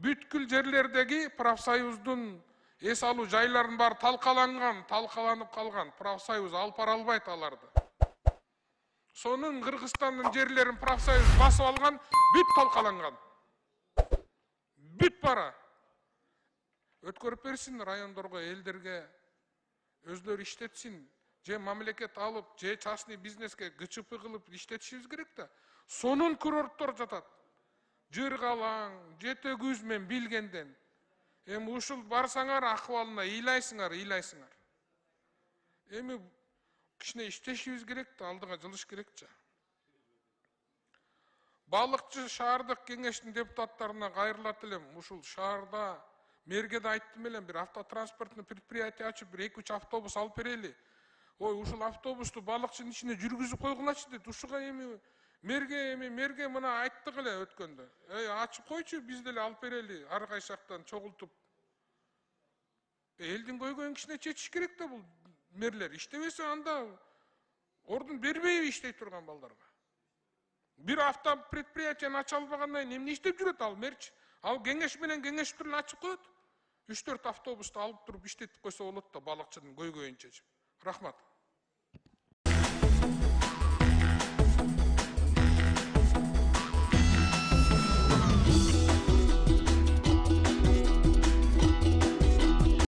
бүткүл жерлердеги профсоюздун эс алуу жайларын баары талкаланып калган. Профсоюз алып бара албайт аларды. Сонун Кыргызстандын жерлерин профсоюз басып алган, бүт талкаланган. Бүт бара. Өткөрүп берсин райондорго, элдерге, өзлөрү иштетсин. Же мамлекет алып, же частный бизнеске ГЧП кылып иштетишибиз керек да. Сонун курорттор жатат. Жыргалаң, Жети Күз мен билгенден. Эми ушул барсаңар акыбалына ыйлайсыңар. Эми кичине иштешибиз керек да, алдыга жылыш керек жа. Балыкчы шаардык кеңештин депутаттарына кайрылат элем. Ушул шаарда мэрге да айттым элем, бир автотранспортный предприятие ачып, бир 2-3 автобус алып берели. Ой, ушул автобусту балыкчынын ичине жүргүзүп койгулачы дейт. Ушуга эми мерге мына айттык эле өткөндө. Ачып койчу, биз деле алып берели, ар кайсы жактан чогултуп. Элдин көйгөйүн кичине чечиш керек да бул мерлер. Иштебесе анда ордун бербейби иштей турган балдарга. Бир автопредприятияны ача албагандан кийин эмне иштеп жүрөт ал мерчи? Ал кеңеш менен кеңешип туруп ачып коет. 3-4 автобусту алып туруп иштетип койсо болот да балыкчынын көйгөйүн чечип. Рахмат.